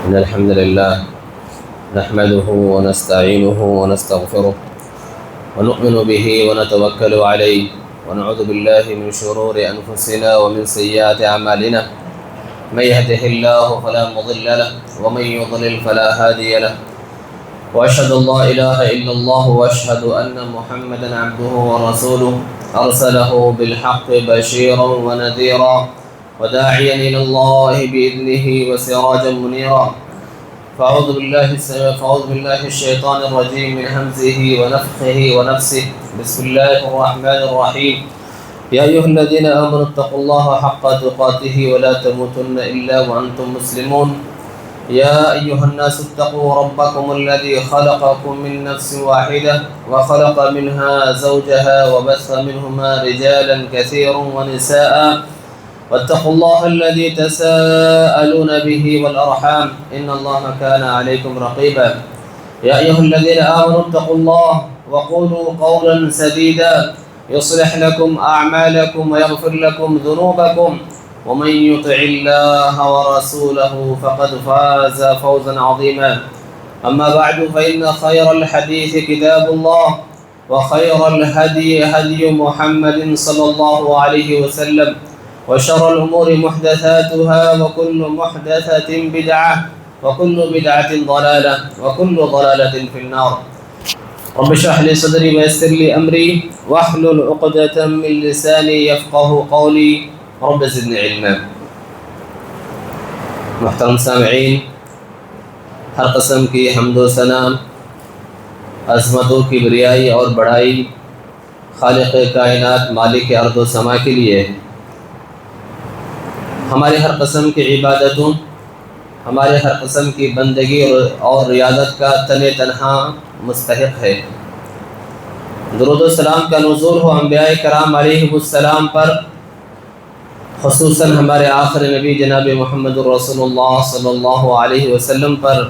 إن الحمد لله نحمده ونستعينه ونستغفره ونؤمن به ونتوكل عليه ونعوذ بالله من شرور أنفسنا ومن سيئات أعمالنا. من يهده الله فلا مضل له ومن يضلل فلا هادي له، وأشهد أن لا إله إلا الله وأشهد أن محمدا عبده ورسوله أرسله بالحق بشيرا ونذيرا وداعيا إلى الله بإذنه وسراجا منيرا. فأعوذ بالله الشيطان الرجيم من همزه ونفخه ونفسه. بسم الله الرحمن الرحيم. يا أيها الذين آمنوا اتقوا الله حق تقاته ولا تموتن إلا وأنتم مسلمون. يا أيها الناس اتقوا ربكم الذي خلقكم من نفس واحدة وخلق منها زوجها وبث منهما رجالا كثيرا ونساء، واتقوا الله الذي تساءلون به والأرحام إن الله كان عليكم رقيبا. يا أيها الذين آمنوا اتقوا الله وقولوا قولا سديدا يصلح لكم أعمالكم ويغفر لكم ذنوبكم، ومن يطع الله ورسوله فقد فاز فوزا عظيما. أما بعد فإن خير الحديث كتاب الله، وخير الهدي هدي محمد صلى الله عليه وسلم، وشر الأمور محدثاتها وكل محدثة بدعة وكل بدعة ضلالة وكل ضلالة في النار. رب اشرح لي صدري ويسر لي أمري واحلل عقدة من لساني يفقه قولي رب زدني علما. محترم سامعین، ہر قسم کی حمد و ثنا عظمتوں کی بریائی اور بڑائی خالق کائنات مالک ارض و سما کے لیے ہے. ہمارے ہر قسم کی عبادتوں، ہمارے ہر قسم کی بندگی اور ریاضت کا تنہا مستحق ہے. درود و سلام کا نزول ہو انبیاء کرام علیہ السلام پر، خصوصاً ہمارے آخر نبی جناب محمد رسول اللہ صلی اللہ علیہ وسلم پر.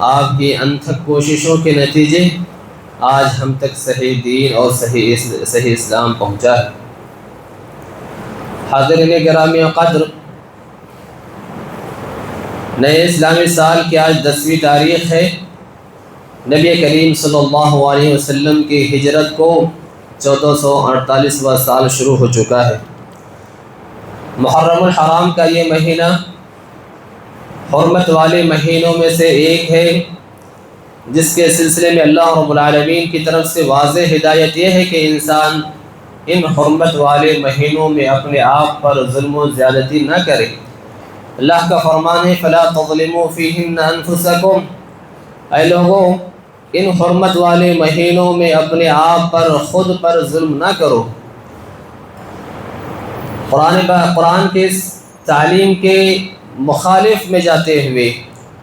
آپ کی انتھک کوششوں کے نتیجے آج ہم تک صحیح دین اور صحیح اسلام پہنچا ہے. حاضرین گرامی قدر، نئے اسلامی سال کی آج 10ویں تاریخ ہے. نبی کریم صلی اللہ علیہ وسلم کی ہجرت کو 1448واں سال شروع ہو چکا ہے. محرم الحرام کا یہ مہینہ حرمت والے مہینوں میں سے ایک ہے، جس کے سلسلے میں اللہ رب العالمین کی طرف سے واضح ہدایت یہ ہے کہ انسان ان حرمت والے مہینوں میں اپنے آپ پر ظلم و زیادتی نہ کرے. اللہ کا فرمان ہے فَلَا تَظْلِمُوا فِيهِنَّ أَنفُسَكُمْ. اے لوگوں، ان حرمت والے مہینوں میں اپنے آپ پر خود پر ظلم نہ کرو. قرآن کے اس تعلیم کے مخالف میں جاتے ہوئے،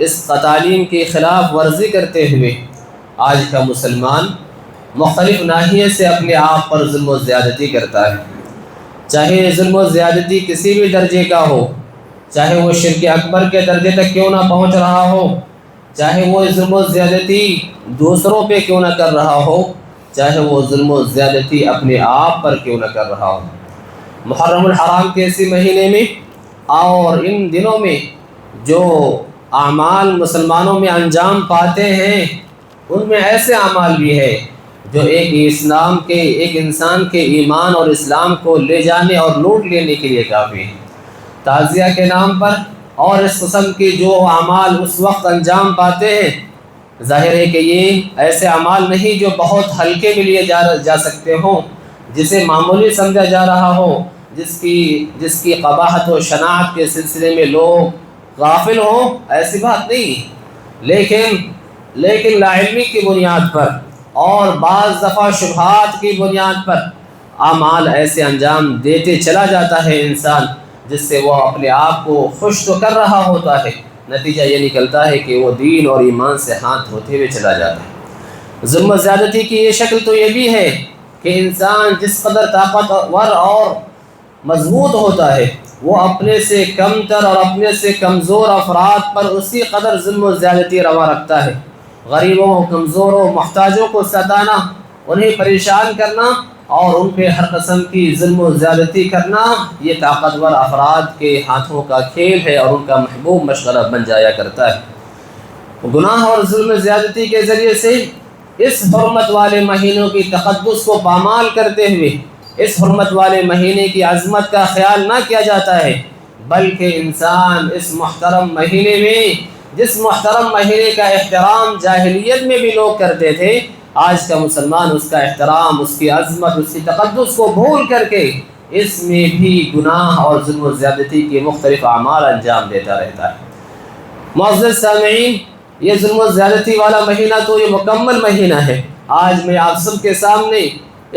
اس تعلیم کی خلاف ورزی کرتے ہوئے آج کا مسلمان مختلف ناحیے سے اپنے آپ پر ظلم و زیادتی کرتا ہے. چاہے ظلم و زیادتی کسی بھی درجے کا ہو، چاہے وہ شرک اکبر کے درجے تک کیوں نہ پہنچ رہا ہو، چاہے وہ ظلم و زیادتی دوسروں پہ کیوں نہ کر رہا ہو، چاہے وہ ظلم و زیادتی اپنے آپ پر کیوں نہ کر رہا ہو. محرم الحرام کے اسی مہینے میں اور ان دنوں میں جو اعمال مسلمانوں میں انجام پاتے ہیں، ان میں ایسے اعمال بھی ہے جو ایک انسان کے ایمان اور اسلام کو لے جانے اور لوٹ لینے کے لیے کافی ہے. تعزیہ کے نام پر اور اس قسم کی جو اعمال اس وقت انجام پاتے ہیں، ظاہر ہے کہ یہ ایسے اعمال نہیں جو بہت ہلکے میں لیے جا سکتے ہوں، جسے معمولی سمجھا جا رہا ہو، جس کی قباحت و شناعت کے سلسلے میں لوگ غافل ہوں. ایسی بات نہیں، لیکن لا علمی کی بنیاد پر اور بعض دفعہ شبہات کی بنیاد پر اعمال ایسے انجام دیتے چلا جاتا ہے انسان، جس سے وہ اپنے آپ کو خوش تو کر رہا ہوتا ہے، نتیجہ یہ نکلتا ہے کہ وہ دین اور ایمان سے ہاتھ دھوتے ہوئے چلا جاتا ہے. ظلم و زیادتی کی یہ شکل تو یہ بھی ہے کہ انسان جس قدر طاقتور اور مضبوط ہوتا ہے، وہ اپنے سے کمتر اور اپنے سے کمزور افراد پر اسی قدر ظلم و زیادتی روا رکھتا ہے. غریبوں، کمزوروں، محتاجوں کو ستانا، انہیں پریشان کرنا اور ان پہ ہر قسم کی ظلم و زیادتی کرنا یہ طاقتور افراد کے ہاتھوں کا کھیل ہے اور ان کا محبوب مشغلہ بن جایا کرتا ہے۔ گناہ اور ظلم و زیادتی کے ذریعے سے اس حرمت والے مہینوں کی تقدس کو پامال کرتے ہوئے اس حرمت والے مہینے کی عظمت کا خیال نہ کیا جاتا ہے، بلکہ انسان اس محترم مہینے میں جس محترم مہینے کا احترام جاہلیت میں بھی لوگ کرتے تھے، آج کا مسلمان اس کا احترام، اس کی عظمت، اس کی تقدس کو بھول کر کے اس میں بھی گناہ اور ظلم و زیادتی کے مختلف اعمال انجام دیتا رہتا ہے۔ معزز سامعین، یہ ظلم و زیادتی والا مہینہ تو یہ مکمل مہینہ ہے۔ آج میں آپ سب کے سامنے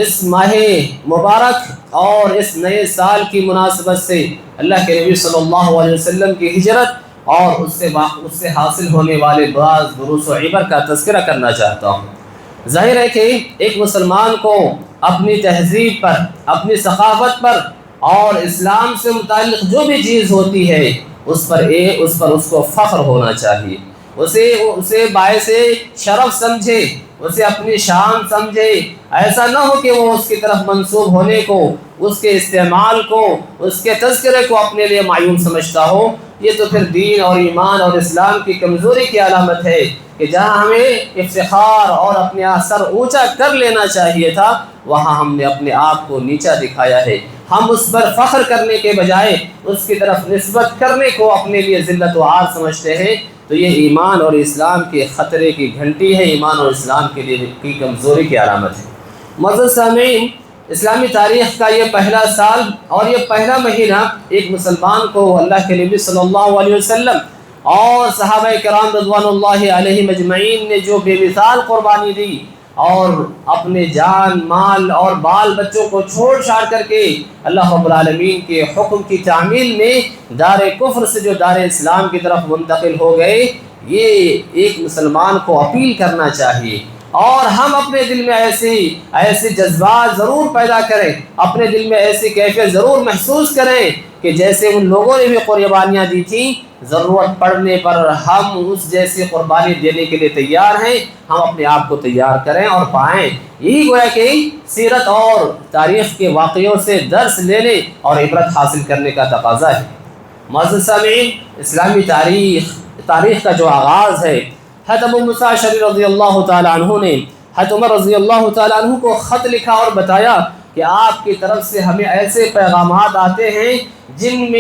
اس ماہ مبارک اور اس نئے سال کی مناسبت سے اللہ کے نبی صلی اللہ علیہ وسلم کی ہجرت اور اس سے حاصل ہونے والے بعض دروس و عبر کا تذکرہ کرنا چاہتا ہوں۔ ظاہر ہے کہ ایک مسلمان کو اپنی تہذیب پر، اپنی ثقافت پر اور اسلام سے متعلق جو بھی چیز ہوتی ہے اس پر اس کو فخر ہونا چاہیے، اسے باعث شرف سمجھے، اسے اپنی شان سمجھے۔ ایسا نہ ہو کہ وہ اس کی طرف منسوب ہونے کو، اس کے استعمال کو، اس کے تذکرے کو اپنے لیے معیوب سمجھتا ہو۔ یہ تو پھر دین اور ایمان اور اسلام کی کمزوری کی علامت ہے کہ جہاں ہمیں افتخار اور اپنے سر اونچا کر لینا چاہیے تھا، وہاں ہم نے اپنے آپ کو نیچا دکھایا ہے۔ ہم اس پر فخر کرنے کے بجائے اس کی طرف نسبت کرنے کو اپنے لیے ذلت و عار سمجھتے ہیں، تو یہ ایمان اور اسلام کے خطرے کی گھنٹی ہے، ایمان اور اسلام کے لیے کی کمزوری کی علامت ہے۔ معزز سامعین، اسلامی تاریخ کا یہ پہلا سال اور یہ پہلا مہینہ ایک مسلمان کو اللہ کے نبی صلی اللہ علیہ وسلم اور صحابہ کرام رضوان اللہ علیہم اجمعین نے جو بے مثال قربانی دی اور اپنے جان، مال اور بال بچوں کو چھوڑ چھاڑ کر کے اللہ رب العالمین کے حکم کی تعمیل میں دار کفر سے جو دار اسلام کی طرف منتقل ہو گئے، یہ ایک مسلمان کو اپیل کرنا چاہیے اور ہم اپنے دل میں ایسے جذبات ضرور پیدا کریں، اپنے دل میں ایسی کیفیت ضرور محسوس کریں کہ جیسے ان لوگوں نے بھی قربانیاں دی تھیں، ضرورت پڑنے پر ہم اس جیسی قربانی دینے کے لیے تیار ہیں۔ ہم اپنے آپ کو تیار کریں اور پائیں۔ یہی گویا کہ سیرت اور تاریخ کے واقعوں سے درس لینے اور عبرت حاصل کرنے کا تقاضا ہے۔ معزز سامعین، اسلامی تاریخ کا جو آغاز ہے، حضرت ابو موسیٰ اشعری رضی اللہ تعالیٰ عنہ نے حضرت عمر رضی اللہ تعالیٰ عنہ کو خط لکھا اور بتایا کہ آپ کی طرف سے ہمیں ایسے پیغامات آتے ہیں جن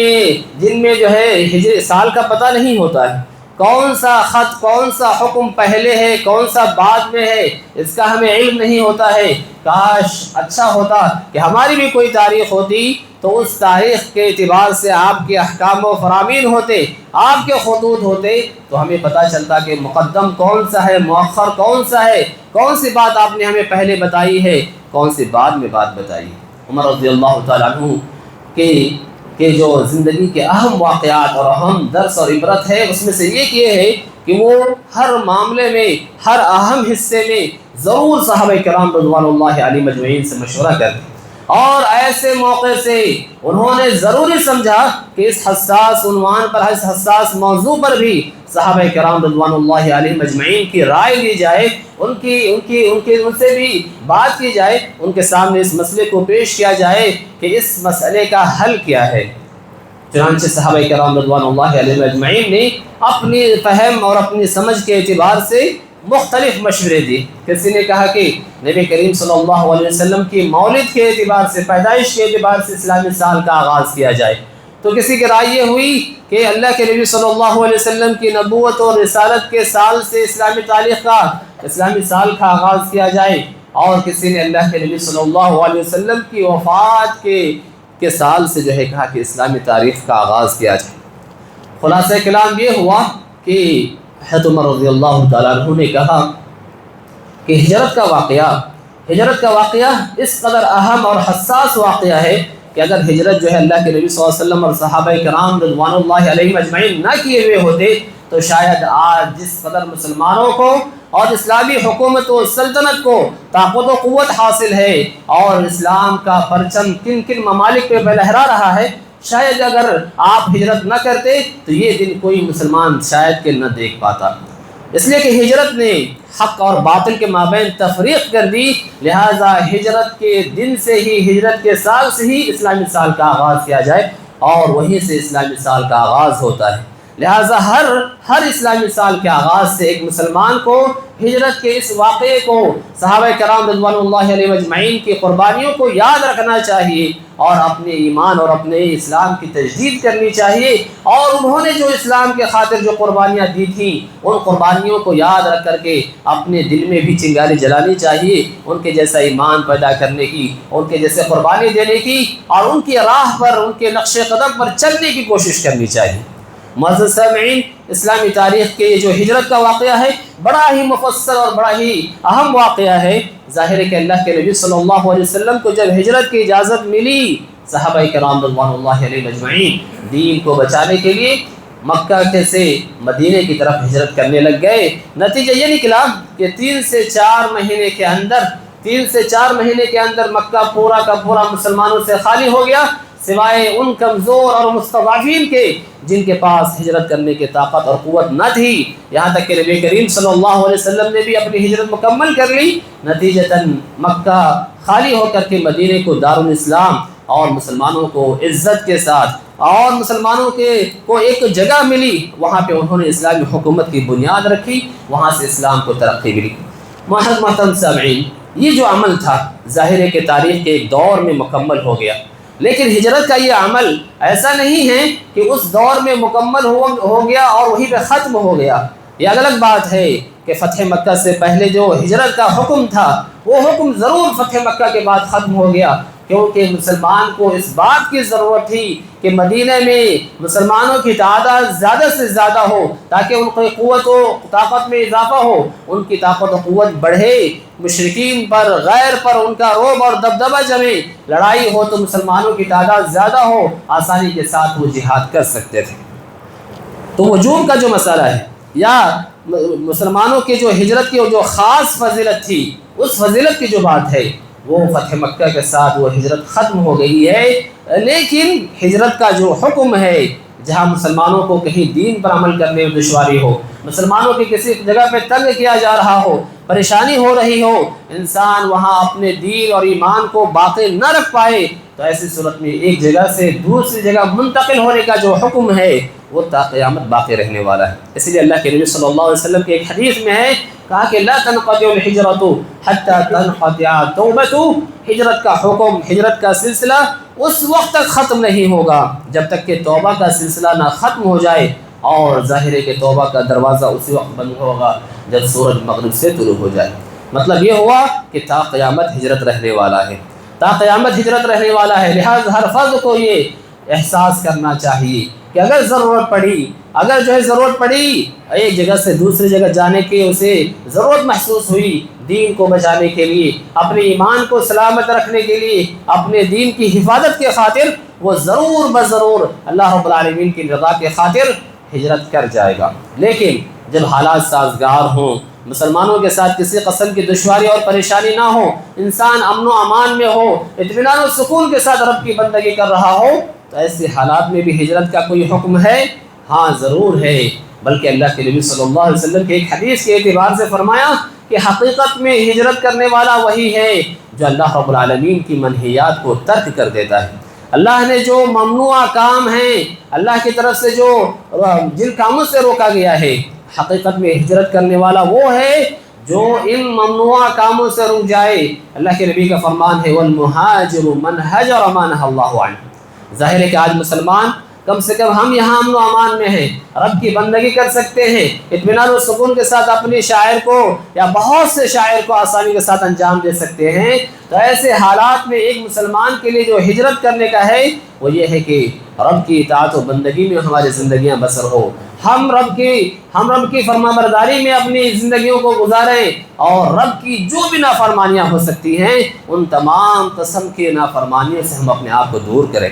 میں جو ہے ہجری سال کا پتہ نہیں ہوتا ہے، کون سا خط، کون سا حکم پہلے ہے، کون سا بعد میں ہے، اس کا ہمیں علم نہیں ہوتا ہے۔ کاش اچھا ہوتا کہ ہماری بھی کوئی تاریخ ہوتی تو اس تاریخ کے اعتبار سے آپ کے احکام و فرامین ہوتے، آپ کے خطوط ہوتے، تو ہمیں پتہ چلتا کہ مقدم کون سا ہے، مؤخر کون سا ہے، کون سی بات آپ نے ہمیں پہلے بتائی ہے، کون سی بعد میں بات بتائی ہے۔ عمر رضی اللہ تعالیٰ عنہ کہ جو زندگی کے اہم واقعات اور اہم درس اور عبرت ہے، اس میں سے ایک یہ ہے کہ وہ ہر معاملے میں، ہر اہم حصے میں ضرور صحابہ کرام رضوان اللہ علیہم اجمعین سے مشورہ کرتے، اور ایسے موقع سے انہوں نے ضروری سمجھا کہ اس حساس عنوان پر، اس حساس موضوع پر بھی صحابہ کرام رضوان اللہ علیہم اجمعین کی رائے لی جائے، ان سے بھی بات کی جائے، ان کے سامنے اس مسئلے کو پیش کیا جائے کہ اس مسئلے کا حل کیا ہے۔ چنانچہ صحابہ کرام رضوان اللہ علیہم اجمعین نے اپنی فہم اور اپنی سمجھ کے اعتبار سے مختلف مشورے دی۔ کسی نے کہا کہ نبی کریم صلی اللہ علیہ وسلم کی مولد کے اعتبار سے، پیدائش کے اعتبار سے اسلامی سال کا آغاز کیا جائے، تو کسی کی رائے یہ ہوئی کہ اللہ کے نبی صلی اللہ علیہ وسلم کی نبوت اور رسالت کے سال سے اسلامی سال کا آغاز کیا جائے، اور کسی نے اللہ کے نبی صلی اللہ علیہ وسلم کی وفات کے سال سے جو ہے کہا کہ اسلامی تاریخ کا آغاز کیا جائے۔ خلاصہ کلام یہ ہوا کہ حضرت عمر رضی اللہ تعالیٰ عنہ نے کہا کہ ہجرت کا واقعہ اس قدر اہم اور حساس واقعہ ہے کہ اگر ہجرت جو ہے اللہ کے نبی صلی اللہ علیہ وسلم اور صحابہ کرام رضوان اللہ علیہم اجمعین نہ کیے ہوئے ہوتے تو شاید آج جس قدر مسلمانوں کو اور اسلامی حکومت و سلطنت کو طاقت و قوت حاصل ہے اور اسلام کا پرچم کن کن ممالک پہ لہرا رہا ہے، شاید اگر آپ ہجرت نہ کرتے تو یہ دن کوئی مسلمان شاید کہ نہ دیکھ پاتا۔ اس لیے کہ ہجرت نے حق اور باطل کے مابین تفریق کر دی، لہٰذا ہجرت کے دن سے ہی، ہجرت کے سال سے ہی اسلامی سال کا آغاز کیا جائے، اور وہیں سے اسلامی سال کا آغاز ہوتا ہے۔ لہٰذا ہر اسلامی سال کے آغاز سے ایک مسلمان کو ہجرت کے اس واقعے کو، صحابہ کرام رضوان اللہ علیہ اجمعین کی قربانیوں کو یاد رکھنا چاہیے، اور اپنے ایمان اور اپنے اسلام کی تجدید کرنی چاہیے، اور انہوں نے جو اسلام کے خاطر جو قربانیاں دی تھیں ان قربانیوں کو یاد رکھ کر کے اپنے دل میں بھی چنگاری جلانی چاہیے، ان کے جیسا ایمان پیدا کرنے کی، ان کے جیسے قربانی دینے کی، اور ان کی راہ پر، ان کے نقش قدم پر چلنے کی کوشش کرنی چاہیے۔ معزز سامعین، اسلامی تاریخ کے یہ جو ہجرت کا واقعہ ہے بڑا ہی مفصل اور بڑا ہی اہم واقعہ ہے۔ ظاہر ہے کہ اللہ کے نبی صلی اللہ علیہ وسلم کو جب ہجرت کی اجازت ملی، صحابہ کرام رضوان اللہ علیہ اجمعین دین کو بچانے کے لیے مکہ سے مدینے کی طرف ہجرت کرنے لگ گئے۔ نتیجہ یہ نکلا کہ 3 سے 4 مہینے کے اندر مکہ پورا کا پورا مسلمانوں سے خالی ہو گیا، سوائے ان کمزور اور مستضعفین کے جن کے پاس ہجرت کرنے کی طاقت اور قوت نہ تھی۔ یہاں تک کہ نبی کریم صلی اللہ علیہ وسلم نے بھی اپنی ہجرت مکمل کر لی۔ نتیجتاً مکہ خالی ہو کر کے مدینے کو دارالاسلام اور مسلمانوں کو عزت کے ساتھ، اور مسلمانوں کو ایک جگہ ملی، وہاں پہ انہوں نے اسلامی حکومت کی بنیاد رکھی، وہاں سے اسلام کو ترقی ملی۔ محترم سامعین، یہ جو عمل تھا ظاہر ہے کہ تاریخ کے ایک دور میں مکمل ہو گیا، لیکن ہجرت کا یہ عمل ایسا نہیں ہے کہ اس دور میں مکمل ہو گیا اور وہیں پہ ختم ہو گیا۔ یہ الگ بات ہے کہ فتح مکہ سے پہلے جو ہجرت کا حکم تھا وہ حکم ضرور فتح مکہ کے بعد ختم ہو گیا، کیونکہ مسلمان کو اس بات کی ضرورت تھی کہ مدینہ میں مسلمانوں کی تعداد زیادہ سے زیادہ ہو، تاکہ ان کی قوت و طاقت میں اضافہ ہو، ان کی طاقت و قوت بڑھے، مشرکین پر، غیر پر ان کا رعب اور دبدبہ جمے، لڑائی ہو تو مسلمانوں کی تعداد زیادہ ہو، آسانی کے ساتھ وہ جہاد کر سکتے تھے۔ تو ہجوم کا جو مسئلہ ہے یا مسلمانوں کے جو ہجرت کی جو خاص فضیلت تھی، اس فضیلت کی جو بات ہے وہ فتح مکہ کے ساتھ وہ ہجرت ختم ہو گئی ہے۔ لیکن ہجرت کا جو حکم ہے، جہاں مسلمانوں کو کہیں دین پر عمل کرنے میں دشواری ہو، مسلمانوں کی کسی جگہ پہ تنگ کیا جا رہا ہو، پریشانی ہو رہی ہو، انسان وہاں اپنے دین اور ایمان کو باقی نہ رکھ پائے، تو ایسی صورت میں ایک جگہ سے دوسری جگہ منتقل ہونے کا جو حکم ہے وہ تا قیامت باقی رہنے والا ہے۔ اس لیے اللہ کے نبی صلی اللہ علیہ وسلم کی ایک حدیث میں ہے، کہا کہ لا تنقطع الحجرۃ حتی تنقطع التوبۃ، ہجرت کا حکم، ہجرت کا سلسلہ اس وقت تک ختم نہیں ہوگا جب تک کہ توبہ کا سلسلہ نہ ختم ہو جائے، اور ظاہر ہے کہ توبہ کا دروازہ اسی وقت بند ہوگا جب سورج مغرب سے طلوع ہو جائے۔ مطلب یہ ہوا کہ تا قیامت ہجرت رہنے والا ہے، تا قیامت ہجرت رہنے والا ہے۔ لہٰذا ہر فرد کو یہ احساس کرنا چاہیے کہ اگر ضرورت پڑی ایک جگہ سے دوسری جگہ جانے کی، اسے ضرورت محسوس ہوئی دین کو بچانے کے لیے، اپنے ایمان کو سلامت رکھنے کے لیے، اپنے دین کی حفاظت کے خاطر، وہ ضرور بضرور اللہ رب العالمین کی رضا کے خاطر ہجرت کر جائے گا۔ لیکن جب حالات سازگار ہوں، مسلمانوں کے ساتھ کسی قسم کی دشواری اور پریشانی نہ ہو، انسان امن و امان میں ہو، اطمینان و سکون کے ساتھ رب کی بندگی کر رہا ہو، تو ایسے حالات میں بھی ہجرت کا کوئی حکم ہے؟ ہاں ضرور ہے، بلکہ اللہ کے نبی صلی اللہ علیہ وسلم کی ایک حدیث کے اعتبار سے فرمایا کہ حقیقت میں ہجرت کرنے والا وہی ہے جو اللہ رب العالمین کی منہیات کو ترک کر دیتا ہے۔ اللہ نے جو ممنوع کام ہیں، اللہ کی طرف سے جو جن کاموں سے روکا گیا ہے، حقیقت میں ہجرت کرنے والا وہ ہے جو ان ممنوع کاموں سے رک جائے۔ اللہ کے نبی کا فرمان ہے وَالْمُهَاجِرُ مَنْ هَجَرَ مَا نَهَى اللَّهُ عَنْهُ۔ ظاہر ہے کہ آج مسلمان کم سے کم ہم یہاں امن و امان میں ہیں، رب کی بندگی کر سکتے ہیں، اطمینان و سکون کے ساتھ اپنی شاعر کو یا بہت سے شاعر کو آسانی کے ساتھ انجام دے سکتے ہیں۔ تو ایسے حالات میں ایک مسلمان کے لیے جو ہجرت کرنے کا ہے وہ یہ ہے کہ رب کی اطاعت و بندگی میں ہماری زندگیاں بسر ہو، ہم رب کی فرما برداری میں اپنی زندگیوں کو گزاریں، اور رب کی جو بھی نافرمانیاں ہو سکتی ہیں ان تمام قسم کے نافرمانیوں سے ہم اپنے آپ کو دور کریں۔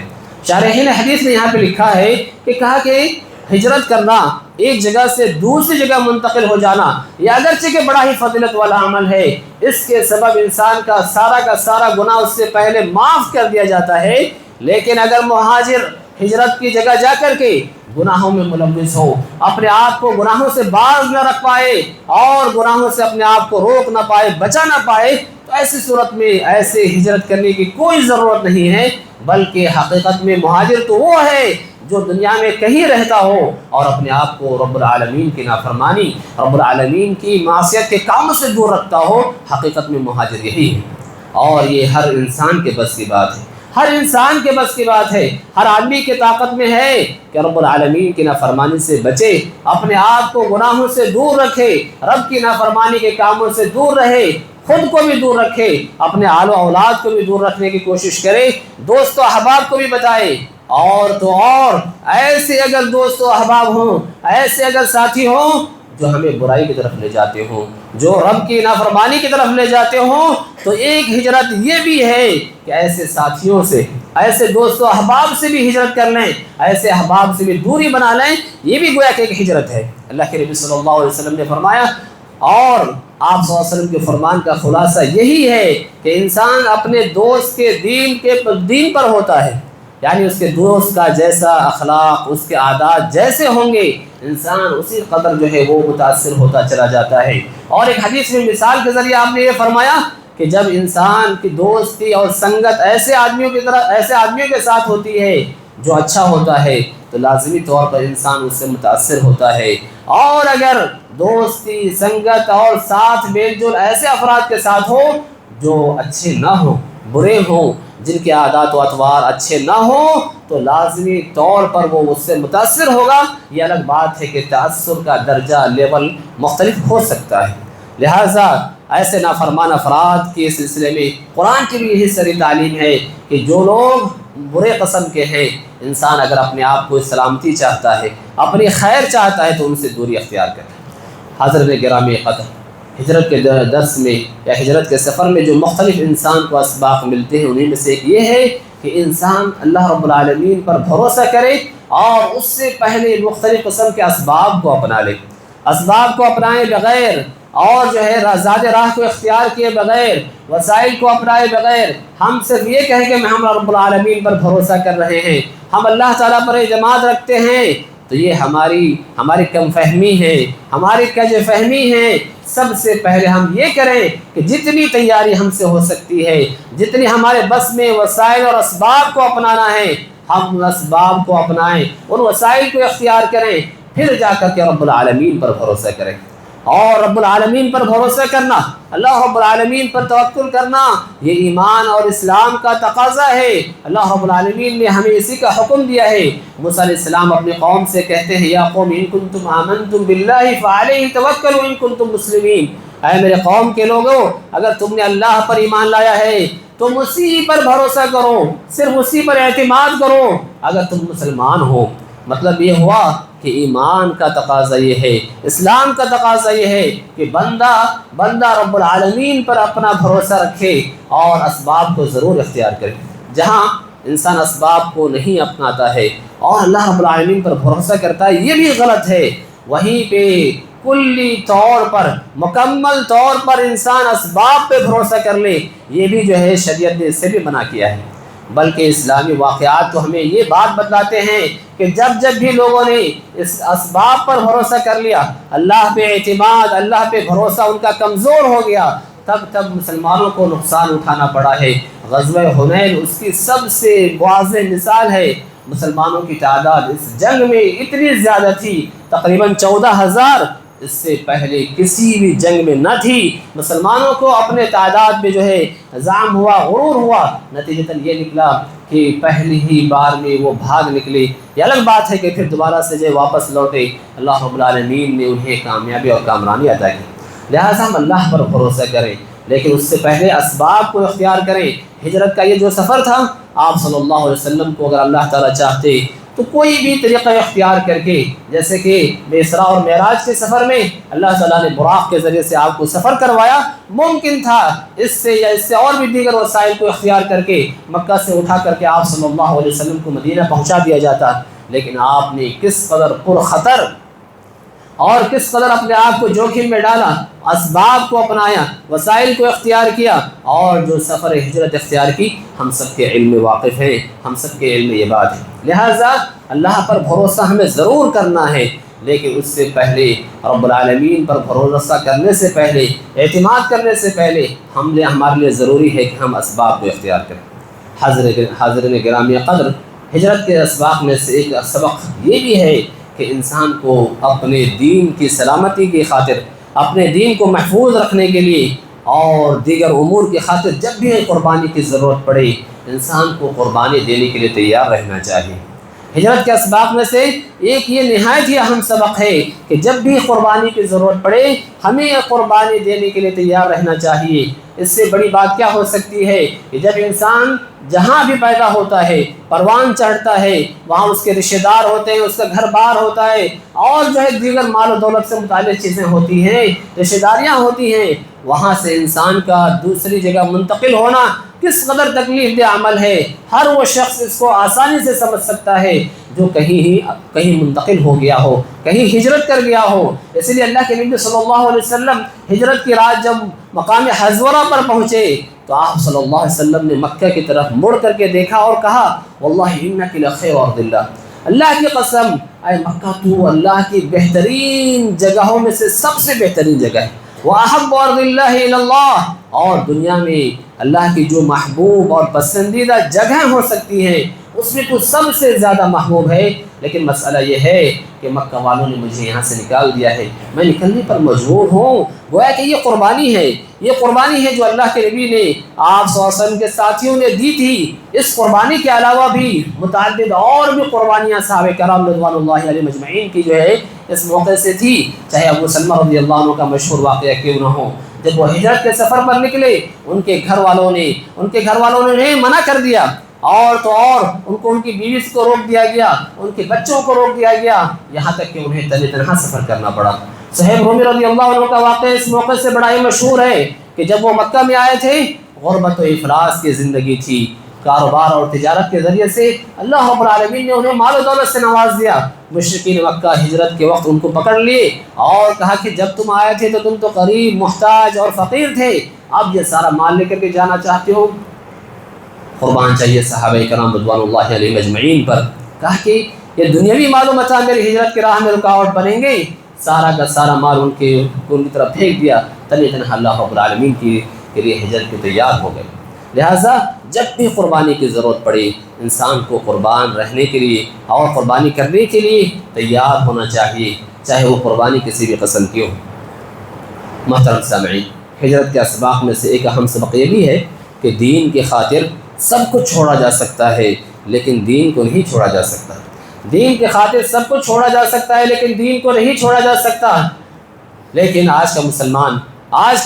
شارحین حدیث نے یہاں پہ لکھا ہے کہ کہا کہ ہجرت کرنا، ایک جگہ سے دوسری جگہ منتقل ہو جانا، یہ اگرچہ کہ بڑا ہی فضیلت والا عمل ہے، اس کے سبب انسان کا سارا گناہ اس سے پہلے معاف کر دیا جاتا ہے، لیکن اگر مہاجر ہجرت کی جگہ جا کر کے گناہوں میں ملوث ہو، اپنے آپ کو گناہوں سے باز نہ رکھ پائے اور گناہوں سے اپنے آپ کو روک نہ پائے، بچا نہ پائے، تو ایسی صورت میں ایسے ہجرت کرنے کی کوئی ضرورت نہیں ہے، بلکہ حقیقت میں مہاجر تو وہ ہے جو دنیا میں کہیں رہتا ہو اور اپنے آپ کو رب العالمین کی نافرمانی، رب العالمین کی معصیت کے کاموں سے دور رکھتا ہو۔ حقیقت میں مہاجر یہی ہے، اور یہ ہر انسان کے بس کی بات ہے، ہر انسان کے بس کی بات ہے، ہر آدمی کے طاقت میں ہے کہ رب العالمین کی نافرمانی سے بچے، اپنے آپ کو گناہوں سے دور رکھے، رب کی نافرمانی کے کاموں سے دور رہے، خود کو بھی دور رکھے، اپنے آل و اولاد کو بھی دور رکھنے کی کوشش کرے، دوست و احباب کو بھی بتائے، اور تو اور ایسے اگر دوست و احباب ہوں، ایسے اگر ساتھی ہوں جو ہمیں برائی کی طرف لے جاتے ہوں، جو رب کی نافرمانی کی طرف لے جاتے ہوں، تو ایک ہجرت یہ بھی ہے کہ ایسے ساتھیوں سے، ایسے دوست و احباب سے بھی ہجرت کر لیں، ایسے احباب سے بھی دوری بنا لیں، یہ بھی گویا کہ ایک ہجرت ہے۔ اللہ کے نبی صلی اللہ علیہ وسلم نے فرمایا، اور آپ صلی اللہ علیہ وسلم کے فرمان کا خلاصہ یہی ہے کہ انسان اپنے دوست کے دین پر ہوتا ہے، یعنی اس کے دوست کا جیسا اخلاق، اس کے عادات جیسے ہوں گے، انسان اسی قدر جو ہے وہ متاثر ہوتا چلا جاتا ہے۔ اور ایک حدیث میں مثال کے ذریعے آپ نے یہ فرمایا کہ جب انسان کی دوستی اور سنگت ایسے آدمیوں کے ساتھ ہوتی ہے جو اچھا ہوتا ہے، تو لازمی طور پر انسان اس سے متاثر ہوتا ہے، اور اگر دوستی، سنگت اور ساتھ میل جول ایسے افراد کے ساتھ ہو جو اچھے نہ ہوں، برے ہوں، جن کے عادات و اطوار اچھے نہ ہوں، تو لازمی طور پر وہ اس سے متاثر ہوگا۔ یہ الگ بات ہے کہ تأثر کا درجہ، لیول مختلف ہو سکتا ہے، لہٰذا ایسے نافرمان افراد کے سلسلے میں قرآن کی بھی یہی ساری تعلیم ہے کہ جو لوگ برے قسم کے ہیں، انسان اگر اپنے آپ کو سلامتی چاہتا ہے، اپنی خیر چاہتا ہے، تو ان سے دوری اختیار کرے۔ حضرت گرامی قدر، ہجرت کے درس میں یا ہجرت کے سفر میں جو مختلف انسان کو اسباق ملتے ہیں، انہیں میں سے ایک یہ ہے کہ انسان اللہ رب العالمین پر بھروسہ کرے اور اس سے پہلے مختلف قسم کے اسباب کو اپنا لے، اسباب کو اپنائے بغیر، اور جو ہے زاد راہ کو اختیار کیے بغیر، وسائل کو اپنائے بغیر، ہم صرف یہ کہیں کہ ہم رب العالمین پر بھروسہ کر رہے ہیں، ہم اللہ تعالیٰ پر اعتماد رکھتے ہیں، تو یہ ہماری کم فہمی ہے، ہماری کج فہمی ہے۔ سب سے پہلے ہم یہ کریں کہ جتنی تیاری ہم سے ہو سکتی ہے، جتنی ہمارے بس میں وسائل اور اسباب کو اپنانا ہے، ہم ان اسباب کو اپنائیں، ان وسائل کو اختیار کریں، پھر جا کر کے رب العالمین پر بھروسہ کریں۔ اور رب العالمین پر بھروسہ کرنا، اللہ رب العالمین پر توکل کرنا، یہ ایمان اور اسلام کا تقاضا ہے۔ اللہ رب العالمین نے ہمیں اسی کا حکم دیا ہے۔ موسیٰ علیہ السلام اپنے قوم سے کہتے ہیں، یا قوم ان کنتم آمنتم باللہ فعلیہ توکلوا ان کنتم مسلمین، اے میرے قوم کے لوگوں، اگر تم نے اللہ پر ایمان لایا ہے، تم اسی پر بھروسہ کرو، صرف اسی پر اعتماد کرو اگر تم مسلمان ہو۔ مطلب یہ ہوا کہ ایمان کا تقاضا یہ ہے، اسلام کا تقاضا یہ ہے کہ بندہ رب العالمین پر اپنا بھروسہ رکھے اور اسباب کو ضرور اختیار کرے۔ جہاں انسان اسباب کو نہیں اپناتا ہے اور اللہ رب العالمین پر بھروسہ کرتا ہے، یہ بھی غلط ہے۔ وہیں پہ کلی طور پر، مکمل طور پر انسان اسباب پہ بھروسہ کر لے، یہ بھی جو ہے شریعت نے اس سے بھی منع کیا ہے۔ بلکہ اسلامی واقعات تو ہمیں یہ بات بتلاتے ہیں کہ جب بھی لوگوں نے اس اسباب پر بھروسہ کر لیا، اللہ پہ اعتماد، اللہ پہ بھروسہ ان کا کمزور ہو گیا، تب مسلمانوں کو نقصان اٹھانا پڑا ہے۔ غزوہ حنین اس کی سب سے واضح مثال ہے۔ مسلمانوں کی تعداد اس جنگ میں اتنی زیادہ تھی، تقریباً 14,000، اس سے پہلے کسی بھی جنگ میں نہ تھی۔ مسلمانوں کو اپنے تعداد میں جو ہے زعم ہوا، غرور ہوا، نتیجتاً یہ نکلا کہ پہلی ہی بار میں وہ بھاگ نکلے۔ یہ الگ بات ہے کہ پھر دوبارہ سے جو واپس لوٹے، اللہ رب العالمین نے انہیں کامیابی اور کامرانی عطا کی۔ لہٰذا ہم اللہ پر بھروسہ کریں، لیکن اس سے پہلے اسباب کو اختیار کریں۔ ہجرت کا یہ جو سفر تھا، آپ صلی اللہ علیہ وسلم کو اگر اللہ تعالیٰ چاہتے تو کوئی بھی طریقہ اختیار کر کے، جیسے کہ اسراء اور معراج کے سفر میں اللہ تعالیٰ نے براق کے ذریعے سے آپ کو سفر کروایا، ممکن تھا اس سے اور بھی دیگر وسائل کو اختیار کر کے مکہ سے اٹھا کر کے آپ صلی اللہ علیہ وسلم کو مدینہ پہنچا دیا جاتا، لیکن آپ نے کس قدر پرخطر اور کس قدر اپنے آپ کو جوخم میں ڈالا، اسباب کو اپنایا، وسائل کو اختیار کیا، اور جو سفر ہجرت اختیار کی، ہم سب کے علم میں واقف ہیں، ہم سب کے علم میں یہ بات ہے۔ لہٰذا اللہ پر بھروسہ ہمیں ضرور کرنا ہے، لیکن اس سے پہلے رب العالمین پر بھروسہ کرنے سے پہلے، اعتماد کرنے سے پہلے ہمارے لیے ضروری ہے کہ ہم اسباب کو اختیار کریں۔ حاضرین گرامی قدر، ہجرت کے اسباب میں سے ایک سبق یہ بھی ہے کہ انسان کو اپنے دین کی سلامتی کی خاطر، اپنے دین کو محفوظ رکھنے کے لیے اور دیگر امور کی خاطر جب بھی قربانی کی ضرورت پڑے، انسان کو قربانی دینے کے لیے تیار رہنا چاہیے۔ ہجرت کے اسباب میں سے ایک یہ نہایت ہی اہم سبق ہے کہ جب بھی قربانی کی ضرورت پڑے، ہمیں قربانی دینے کے لیے تیار رہنا چاہیے۔ اس سے بڑی بات کیا ہو سکتی ہے کہ جب انسان جہاں بھی پیدا ہوتا ہے، پروان چڑھتا ہے، وہاں اس کے رشتہ دار ہوتے ہیں، اس کا گھر بار ہوتا ہے، اور جو ہے دیگر مال و دولت سے متعلق چیزیں ہوتی ہیں، رشتہ داریاں ہوتی ہیں، وہاں سے انسان کا دوسری جگہ منتقل ہونا کس قدر تکلیف دہ عمل ہے۔ ہر وہ شخص اس کو آسانی سے سمجھ سکتا ہے جو کہیں منتقل ہو گیا ہو، کہیں ہجرت کر گیا ہو۔ اس لیے اللہ کے نبی صلی اللہ علیہ وسلم ہجرت کی رات جب مقام حضورہ پر پہنچے تو آپ صلی اللہ علیہ وسلم نے مکہ کی طرف مڑ کر کے دیکھا اور کہا، واللہ انک لخیر ارض اللہ، اللہ کی قسم اے مکہ تو اللہ کی بہترین جگہوں میں سے سب سے بہترین جگہ ہے۔ وَأَحَبُّ أَرْضِ اللَّهِ إِلَى اللَّهِ، اور دنیا میں اللہ کی جو محبوب اور پسندیدہ جگہیں ہو سکتی ہیں اس میں تو سب سے زیادہ محبوب ہے، لیکن مسئلہ یہ ہے کہ مکہ والوں نے مجھے یہاں سے نکال دیا ہے، میں نکلنے پر مجبور ہوں۔ گویا کہ یہ قربانی ہے، یہ قربانی ہے جو اللہ کے نبی نے آپ صلی اللہ علیہ وسلم کے ساتھیوں نے دی تھی۔ اس قربانی کے علاوہ بھی متعدد اور بھی قربانیاں صحابہ کرام رضوان اللہ علیہم اجمعین کی جو ہے اس موقع سے تھی، چاہے ابو سلمہ رضی اللہ عنہ کا مشہور واقعہ کیوں نہ ہو۔ جب وہ ہجرت کے سفر پر نکلے، ان کے گھر والوں نے منع کر دیا، اور تو اور ان کو ان کی بیوی کو روک دیا گیا، ان کے بچوں کو روک دیا گیا، یہاں تک کہ انہیں تنہا سفر کرنا پڑا۔ صہیب رومی رضی اللہ عنہ کا واقعہ اس موقع سے بڑا ہی مشہور ہے کہ جب وہ مکہ میں آئے تھے، غربت و افلاس کی زندگی تھی، کاروبار اور تجارت کے ذریعے سے اللہ رب العالمین نے انہیں مال و دولت سے نواز دیا۔ مشرکین مکہ ہجرت کے وقت ان کو پکڑ لیے اور کہا کہ جب تم آئے تھے تو تم تو غریب، محتاج اور فقیر تھے، اب یہ سارا مال لے کر کے جانا چاہتے ہو؟ قربان چاہیے صحابہ کرام رضوان اللہ علیہم اجمعین پر۔ کہا کہ یہ دنیاوی مال و متاع میری ہجرت کی راہ میں رکاوٹ بنیں گے، سارا کا سارا مال ان کی طرف پھینک دیا، تنہا اللہ رب العالمین کے لیے ہجرت کو تیار ہو گئے۔ لہٰذا جب بھی قربانی کی ضرورت پڑے، انسان کو قربان رہنے کے لیے اور قربانی کرنے کے لیے تیار ہونا چاہیے، چاہے وہ قربانی کسی بھی قسم کی ہو۔ محترم سامعین، ہجرت کے اسباق میں سے ایک اہم سبق یہ بھی ہے کہ دین کی خاطر سب کچھ چھوڑا جا سکتا ہے، لیکن دین کو نہیں چھوڑا جا سکتا۔ دین کی خاطر سب کچھ چھوڑا جا سکتا ہے، لیکن دین کو نہیں چھوڑا جا سکتا۔ لیکن آج کا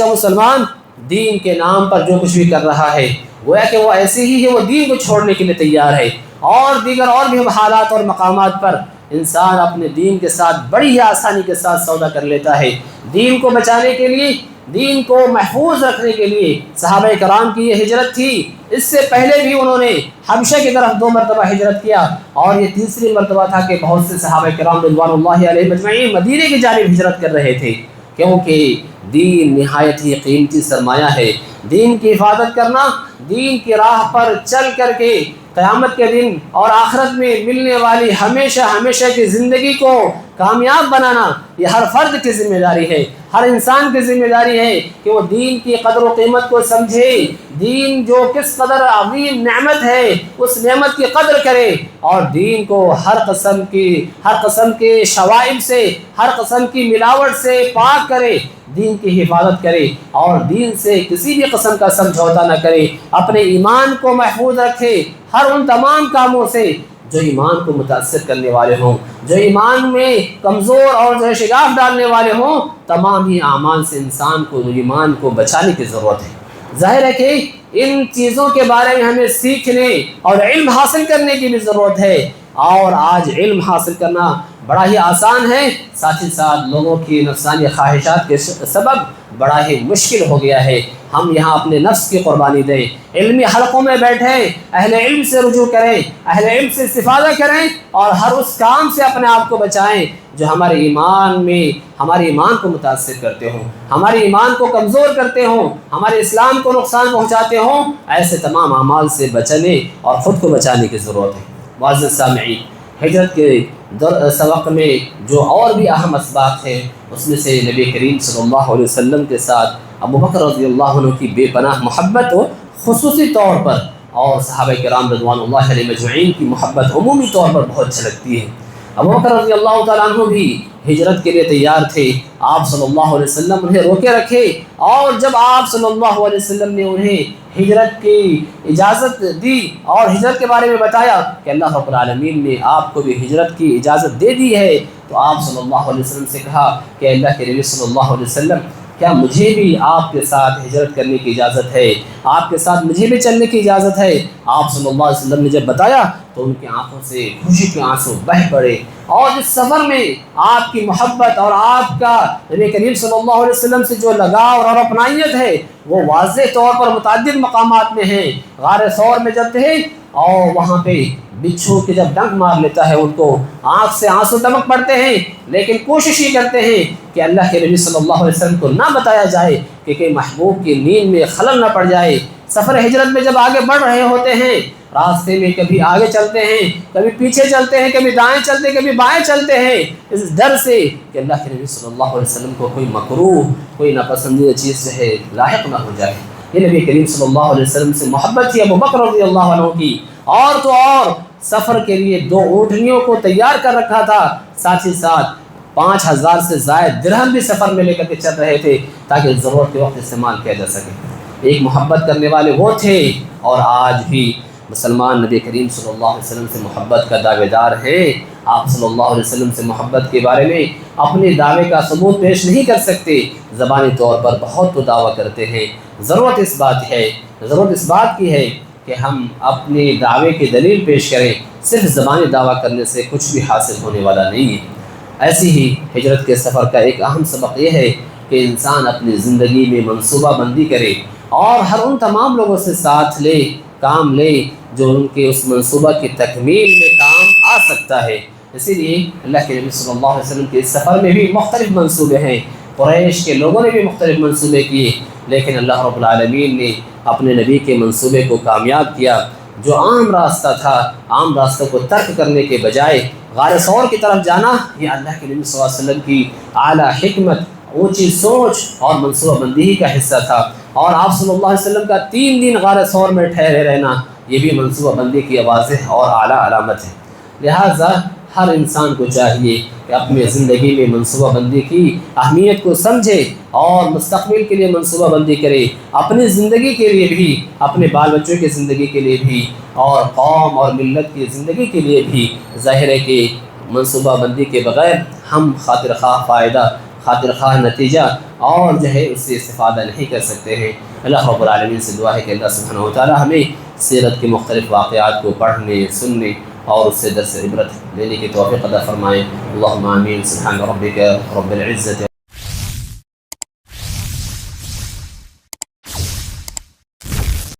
مسلمان دین کے نام پر جو کچھ بھی کر رہا ہے، گویا کہ وہ ایسے ہی ہے، وہ دین کو چھوڑنے کے لیے تیار ہے، اور دیگر اور بھی حالات اور مقامات پر انسان اپنے دین کے ساتھ بڑی ہی آسانی کے ساتھ سودا کر لیتا ہے۔ دین کو بچانے کے لیے، دین کو محفوظ رکھنے کے لیے صحابہ کرام کی یہ ہجرت تھی۔ اس سے پہلے بھی انہوں نے حبشہ کی طرف 2 مرتبہ ہجرت کیا، اور یہ تیسری مرتبہ تھا کہ بہت سے صحابہ کرام رضوان اللہ علیہم اجمعین مدینے کی جانب ہجرت کر رہے تھے، کیونکہ دین نہایت ہی قیمتی سرمایہ ہے۔ دین کی حفاظت کرنا، دین کی راہ پر چل کر کے قیامت کے دن اور آخرت میں ملنے والی ہمیشہ کی زندگی کو کامیاب بنانا، یہ ہر فرد کی ذمہ داری ہے، ہر انسان کی ذمہ داری ہے کہ وہ دین کی قدر و قیمت کو سمجھے، دین جو کس قدر عظیم نعمت ہے اس نعمت کی قدر کرے، اور دین کو ہر قسم کے شوائب سے، ہر قسم کی ملاوٹ سے پاک کرے، دین کی حفاظت کرے، اور دین سے کسی بھی قسم کا سمجھوتا نہ کرے، اپنے ایمان کو محفوظ رکھے ہر ان تمام کاموں سے جو ایمان کو متاثر کرنے والے ہوں، جو ایمان میں کمزور اور جو شگاف ڈالنے والے ہوں، تمام ہی اعمال سے انسان کو ایمان کو بچانے کی ضرورت ہے۔ ظاہر ہے کہ ان چیزوں کے بارے میں ہمیں سیکھنے اور علم حاصل کرنے کی بھی ضرورت ہے، اور آج علم حاصل کرنا بڑا ہی آسان ہے، ساتھ ہی ساتھ لوگوں کی نفسانی خواہشات کے سبب بڑا ہی مشکل ہو گیا ہے۔ ہم یہاں اپنے نفس کی قربانی دیں، علمی حلقوں میں بیٹھیں، اہل علم سے رجوع کریں، اہل علم سے استفادہ کریں، اور ہر اس کام سے اپنے آپ کو بچائیں جو ہمارے ایمان کو متاثر کرتے ہوں، ہمارے ایمان کو کمزور کرتے ہوں، ہمارے اسلام کو نقصان پہنچاتے ہوں۔ ایسے تمام اعمال سے بچنے اور خود کو بچانے کی ضرورت ہے۔ معزز سامعین، ہجرت کے سبق میں جو اور بھی اہم اسباق ہیں، اس میں سے نبی کریم صلی اللہ علیہ وسلم کے ساتھ ابو بکر رضی اللہ عنہ کی بے پناہ محبت ہو خصوصی طور پر، اور صحابہ کرام رضوان اللہ علیہ مجمعین کی محبت عمومی طور پر بہت جھلکتی ہے۔ ابو بکر رضی اللہ تعالیٰ عنہ بھی ہجرت کے لیے تیار تھے، آپ صلی اللہ علیہ وسلم انہیں روکے رکھے، اور جب آپ صلی اللہ علیہ وسلم نے انہیں ہجرت کی اجازت دی اور ہجرت کے بارے میں بتایا کہ اللہ رب العالمین نے آپ کو بھی ہجرت کی اجازت دے دی ہے، تو آپ صلی اللہ علیہ وسلم سے کہا کہ اللہ کے نبی صلی اللہ علیہ وسلم، کیا مجھے بھی آپ کے ساتھ ہجرت کرنے کی اجازت ہے؟ آپ کے ساتھ مجھے بھی چلنے کی اجازت ہے؟ آپ صلی اللہ علیہ وسلم نے جب بتایا تو ان کی آنکھوں سے خوشی کے آنسو بہہ پڑے، اور اس سفر میں آپ کی محبت اور آپ کا نبی کریم صلی اللہ علیہ وسلم سے جو لگاؤ اور اپنائیت ہے وہ واضح طور پر متعدد مقامات میں ہیں۔ غار ثور میں جب تھے اور وہاں پہ بچھو کے جب ڈنک مار لیتا ہے، ان کو آنکھ سے آنسو ٹپک پڑتے ہیں، لیکن کوشش ہی کرتے ہیں کہ اللہ کے نبی صلی اللہ علیہ وسلم کو نہ بتایا جائے کہ کہیں محبوب کی نیند میں خلل نہ پڑ جائے۔ سفر ہجرت میں جب آگے بڑھ رہے ہوتے ہیں، راستے میں کبھی آگے چلتے ہیں، کبھی پیچھے چلتے ہیں، کبھی دائیں چلتے ہیں، کبھی بائیں چلتے ہیں، اس ڈر سے کہ اللہ کے نبی صلی اللہ علیہ وسلم کو کوئی مکروہ، کوئی ناپسندیدہ چیز جو ہے لاحق نہ ہو جائے۔ یہ نبی کریم صلی اللہ علیہ وسلم سے محبت تھی ابو بکر رضی اللہ عنہ کی، اور تو اور سفر کے لیے 2 اونٹنیوں کو تیار کر رکھا تھا، ساتھ ہی ساتھ 5000 سے زائد درہم بھی سفر میں لے کر کے چل رہے تھے تاکہ ضرورت کے وقت استعمال کیا جا سکے۔ ایک محبت کرنے والے وہ تھے، اور آج بھی مسلمان نبی کریم صلی اللہ علیہ وسلم سے محبت کا دعوے دار ہیں۔ آپ صلی اللہ علیہ وسلم سے محبت کے بارے میں اپنے دعوے کا ثبوت پیش نہیں کر سکتے، زبانی طور پر بہت تو دعویٰ کرتے ہیں۔ ضرورت اس بات کی ہے کہ ہم اپنے دعوے کی دلیل پیش کریں، صرف زبانی دعویٰ کرنے سے کچھ بھی حاصل ہونے والا نہیں ہے۔ ایسی ہی ہجرت کے سفر کا ایک اہم سبق یہ ہے کہ انسان اپنی زندگی میں منصوبہ بندی کرے، اور ہر ان تمام لوگوں سے ساتھ لے، کام لے جو ان کے اس منصوبہ کی تکمیل میں کام آ سکتا ہے۔ اسی لیے اللہ کے نبی صلی اللہ علیہ وسلم کے اس سفر میں بھی مختلف منصوبے ہیں، قریش کے لوگوں نے بھی مختلف منصوبے کیے، لیکن اللہ رب العالمین نے اپنے نبی کے منصوبے کو کامیاب کیا۔ جو عام راستہ تھا، عام راستوں کو ترک کرنے کے بجائے غار ثور کی طرف جانا، یہ اللہ کے نبی صلی اللہ علیہ وسلم کی اعلیٰ حکمت، اونچی سوچ اور منصوبہ بندی ہی کا حصہ تھا، اور آپ صلی اللہ علیہ وسلم کا 3 دن غار ثور میں ٹھہرے رہنا، یہ بھی منصوبہ بندی کی واضح اور اعلیٰ علامت ہے۔ لہٰذا ہر انسان کو چاہیے کہ اپنی زندگی میں منصوبہ بندی کی اہمیت کو سمجھے اور مستقبل کے لیے منصوبہ بندی کرے، اپنی زندگی کے لیے بھی، اپنے بال بچوں کی زندگی کے لیے بھی، اور قوم اور ملت کی زندگی کے لیے بھی۔ ظاہر ہے کہ منصوبہ بندی کے بغیر ہم خاطر خواہ فائدہ، خاطر خواہ نتیجہ اور جو ہے اس سے استفادہ نہیں کر سکتے ہیں۔ اللہ رب العالمین سے دعا ہے کہ اللہ سبحانہ و تعالی ہمیں سیرت کے مختلف واقعات کو پڑھنے، سننے اور اس سے درس عبرت لینے کی توفیق عطا فرمائے۔ اللہم آمین۔ سبحان ربک رب العزت